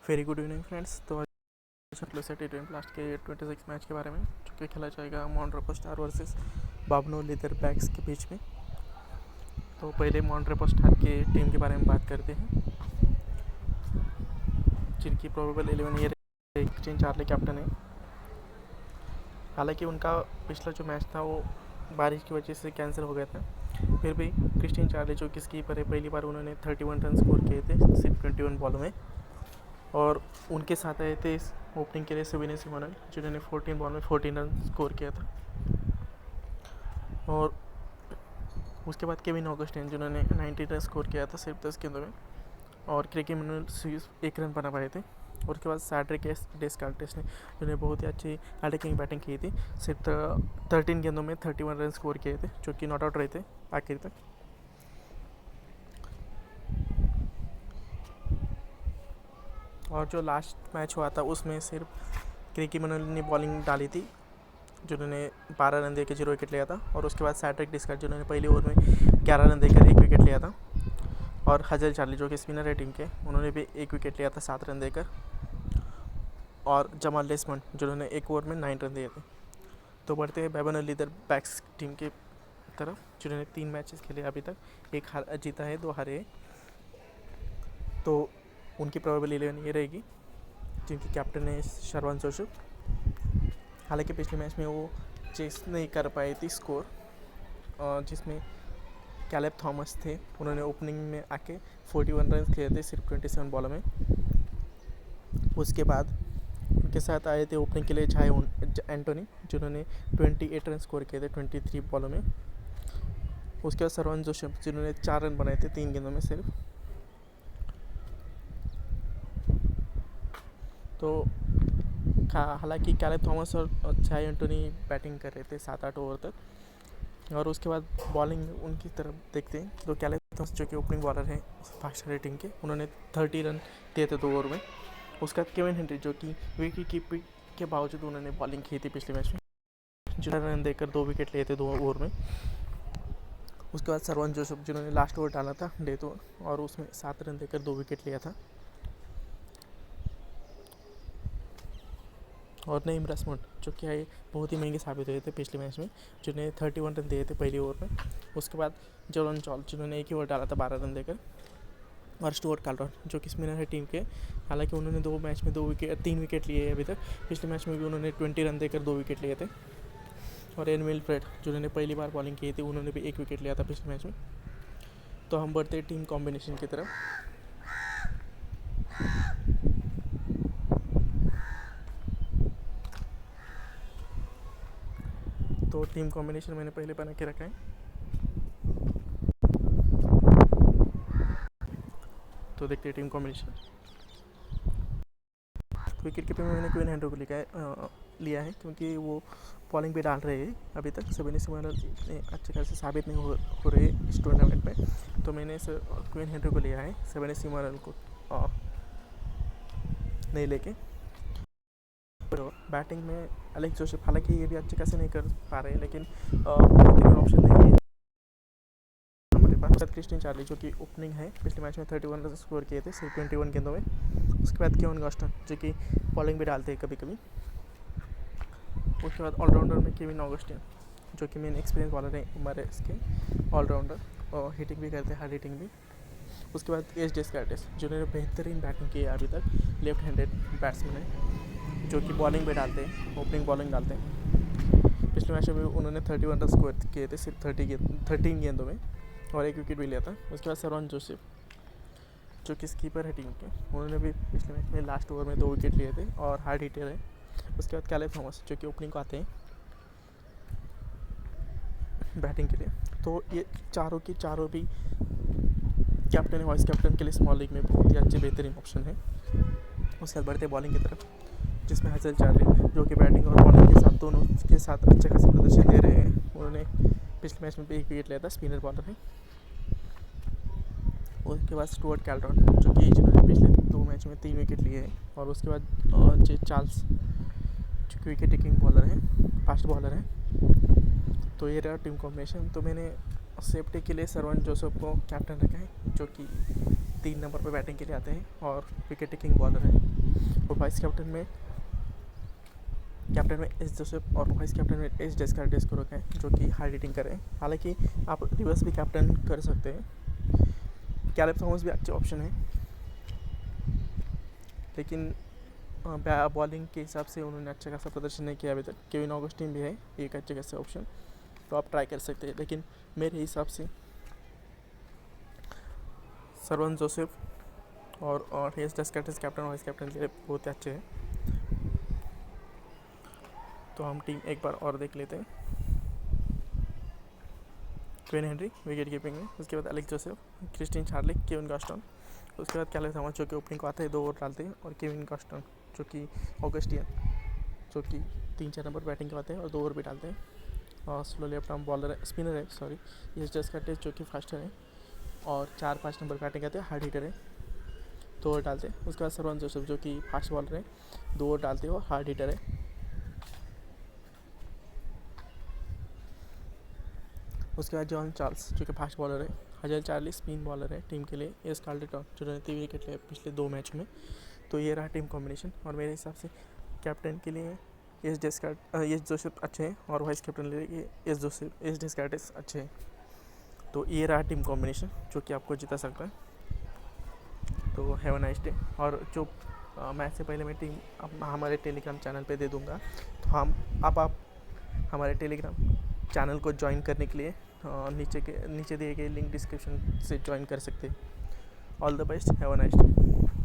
Very good evening friends. तो आज से T20 लास्ट के 26 मैच के बारे में जो कि खेला जाएगा मॉन्ट्रेपो स्टार वर्सेस बाबनो लीदरबैक्स के बीच में। तो पहले मॉन्ट्रेपो स्टार के टीम के बारे में बात करते हैं, जिनकी प्रोबेबल 11 ये क्रिस्टियन चार्ली कैप्टन है। हालांकि उनका पिछला जो मैच था वो बारिश की वजह से कैंसिल हो गया था, फिर भी क्रिस्टियन चार्ली जो कि कीपर है, पहली बार उन्होंने 31 रन स्कोर किए थे सिर्फ 21 बॉलों में। और उनके साथ आए थे इस ओपनिंग के लिए सेवेने सिमोनल, जिन्होंने 14 बॉल में 14 रन स्कोर किया था। और उसके बाद केविन ऑगस्टिन, जिन्होंने 19 रन स्कोर किया था सिर्फ 10 गेंदों में। और क्रिकी मैनुअल सिर्फ 1 रन बना पाए थे। और उसके बाद सैड्रिक डेस्कार्टेस ने, जिन्होंने बहुत ही अच्छी अटैकिंग बैटिंग की थी, सिर्फ 13 गेंदों में 31 रन स्कोर किए थे, जो कि नॉट आउट रहे थे आखिर तक। और जो लास्ट मैच हुआ था उसमें सिर्फ क्रिकी मैनुअल ने बॉलिंग डाली थी, जिन्होंने 12 रन देकर 0 विकेट लिया था। और उसके बाद सैड्रिक डेस्कार्टेस, जिन्होंने पहले ओवर में 11 रन देकर 1 विकेट लिया था। और हजल चार्ली, जो कि स्पिनर है टीम के, उन्होंने भी 1 विकेट लिया था 7 रन देकर। और जमाल डेसमंड, जिन्होंने 1 ओवर में 9 रन दिए थे। तो बढ़ते हैं बाबनो लीदरबैक्स टीम की तरफ, जिन्होंने 3 मैचेस खेले अभी तक, 1 जीता है 2 हारे हैं। तो उनकी प्रोबेबल 11 ये रहेगी, जिनकी कैप्टन है शरवान जोसेफ। हालांकि पिछले मैच में वो चेस नहीं कर पाई थी स्कोर, जिसमें कैलेब थॉमस थे, उन्होंने ओपनिंग में आके 41 रन किए थे सिर्फ 27 बॉलों में। उसके बाद उनके साथ आए थे ओपनिंग के लिए झाई एंटोनी, जिन्होंने 28 रन स्कोर किए थे 23 बॉलों में। उसके बाद शरवान जोसेफ, जिन्होंने 4 रन बनाए थे 3 गेंदों में सिर्फ। तो हालांकि कैलेब थॉमस और झाई एंटोनी बैटिंग कर रहे थे 7-8 ओवर तक। और उसके बाद बॉलिंग उनकी तरफ देखते हैं। तो कैलेब थॉमस, जो कि ओपनिंग बॉलर हैं फास्ट रेटिंग के, उन्होंने 30 रन दिए थे 2 ओवर में। उसके बाद केविन हेनरी, जो कि विकेट कीपिंग के बावजूद उन्होंने बॉलिंग की थी पिछले मैच में, 0 रन देकर 2 विकेट लिए थे 2 ओवर में। उसके बाद शरवान जोसेफ, जिन्होंने लास्ट ओवर डाला था डेथ ओवर, और उसमें 7 रन देकर 2 विकेट लिया था। और नईम रसमंड, जो कि बहुत ही महंगे साबित हुए थे पिछले मैच में, जिन्हें 31 रन दिए थे पहले ओवर में। उसके बाद जॉन चॉल, जिन्होंने 1 ही ओवर डाला था 12 रन देकर। और स्टुअर्ट कार्लटन, जो कि स्पिनर है टीम के, हालांकि उन्होंने 2 मैच में 3 विकेट लिए अभी तक। पिछले मैच में भी उन्होंने 20 रन देकर 2 विकेट लिए थे। और एन विलफ्रेड, जिन्होंने पहली बार बॉलिंग की थी, उन्होंने भी 1 विकेट लिया था पिछले मैच में। तो हम बढ़ते हैं टीम कॉम्बिनेशन की तरफ। तो टीम कॉम्बिनेशन मैंने पहले बना के रखा है। तो देखते हैं टीम कॉम्बिनेशन। तो विकेट कीपिंग में मैंने क्विन हेनरी को लिया है, क्योंकि वो बॉलिंग भी डाल रहे हैं अभी तक। सेवेने सिमोनल ने अच्छे खासे साबित नहीं हो रहे इस टूर्नामेंट में, तो मैंने इस क्विन हेनरी को लिया है, सेवेने सिमोनल को नहीं लेके। तो बैटिंग में एलेक्स जोसेफ, हालांकि ये भी अच्छे खासे नहीं कर पा रहे, लेकिन ऑप्शन नहीं है हमारे पास। क्रिस्टियन चार्ली, जो कि ओपनिंग है, पिछले मैच में 31 रन स्कोर किए थे सिर्फ 21 गेंदों में। उसके बाद केविन ऑगस्टिन, जो कि बॉलिंग भी डालते हैं कभी कभी। उसके बाद ऑलराउंडर में केविन ऑगस्टिन, जो कि मेन एक्सपीरियंस बॉलर है हमारे इसके ऑलराउंडर, और हिटिंग भी करते हैं, हार्ड हिटिंग भी। उसके बाद एच डेस्कार्टेस, जिन्होंने बेहतरीन बैटिंग की है अभी तक, लेफ्ट हैंडेड बैट्समैन है, जो कि बॉलिंग भी डालते हैं, ओपनिंग बॉलिंग डालते हैं। पिछले मैच में उन्होंने 31 रन स्कोर किए थे सिर्फ 13 गेंदों में, और 1 विकेट भी लिया था। उसके बाद शरवान जोसेफ, जो कि कीपर है टीम के, उन्होंने भी पिछले मैच में लास्ट ओवर में 2 विकेट लिए थे और हार्ड हिटर है। उसके बाद कैलेब थॉमस, जो कि ओपनिंग को आते हैं बैटिंग के लिए। तो ये चारों भी कैप्टन है वाइस कैप्टन के लिए स्मॉल लीग में बहुत ही अच्छे बेहतरीन ऑप्शन है। उसके बाद बढ़ते बॉलिंग की तरफ, जिसमें हजल चार्ली, जो कि बैटिंग और बॉलिंग के साथ दोनों के साथ अच्छे खासे प्रदर्शन दे रहे हैं। उन्होंने पिछले मैच में भी 1 विकेट लिया था, स्पिनर बॉलर है। उसके बाद स्टुअर्ट कार्लटन, जो कि जिन्होंने पिछले 2 मैच में 3 विकेट लिए हैं। और उसके बाद जे चार्ल्स, जो कि विकेट टेकिंग बॉलर है, फास्ट बॉलर है। तो ये रहा टीम कॉम्बिनेशन। तो मैंने सेफ्टी के लिए शरवान जोसेफ को कैप्टन रखा है, जो कि 3 नंबर पे बैटिंग के लिए आते हैं और विकेट टेकिंग बॉलर हैं। और वाइस कैप्टन में एस जोसेफ और वाइस कैप्टन में एस डेस्कार्टिस को रखें जो कि हार्ड हिटिंग करें। हालांकि आप रिवर्स भी कैप्टन कर सकते हैं। कैलेब थॉमस भी अच्छे ऑप्शन है, लेकिन बॉलिंग के हिसाब से उन्होंने अच्छा खासा प्रदर्शन नहीं किया अभी तक। केविन ऑगस्टिन भी है एक अच्छे खासे ऑप्शन, तो आप ट्राई कर सकते हैं। लेकिन मेरे हिसाब से सरवन जोसेफ और एस डेस्कार्टिस कैप्टन वाइस कैप्टन के लिए बहुत अच्छे हैं। तो हम टीम एक बार और देख लेते हैं। ट्वेन हेनरी विकेट कीपिंग में, उसके बाद एलेक्स जोसेफ, क्रिस्टिन चार्लिक, केविन गॉस्टन, उसके बाद कैलेब थॉमस जो कि ओपनिंग को आते हैं 2 ओवर डालते हैं, और केविन गॉस्टन जो कि ऑगस्टियन जो कि 3-4 नंबर बैटिंग के आते हैं और 2 ओवर भी डालते हैं। और स्लो लेफ्ट आर्म बॉलर है, स्पिनर है सॉरी, एस डेस्कार्टिस जो कि फास्टर है और 4-5 नंबर बैटिंग आते हैं, हार्ड हिटर है, 2 ओवर डालते हैं। उसके बाद सरवन जोसेफ जो कि फास्ट बॉलर है, 2 ओवर डालते हैं और हार्ड हिटर है। उसके बाद जॉन चार्ल्स जो कि फास्ट बॉलर है, हजल चार्ली स्पिन बॉलर है टीम के लिए, एस कार्लटन जिन्होंने 3 विकेट लिए पिछले 2 मैच में। तो ये रहा टीम कॉम्बिनेशन। और मेरे हिसाब से कैप्टन के लिए एस जोसेफ अच्छे हैं और वाइस कैप्टन के लिए एस डेस्कार्टिस अच्छे हैं। तो ये रहा टीम कॉम्बिनेशन जो कि आपको जिता सकता है। तो हैव अ नाइस डे। और जो मैच से पहले मैं टीम हमारे टेलीग्राम चैनल पे दे दूँगा, तो आप हमारे टेलीग्राम चैनल को ज्वाइन करने के लिए नीचे दिए गए लिंक डिस्क्रिप्शन से ज्वाइन कर सकते हैं। All the best, have a nice day.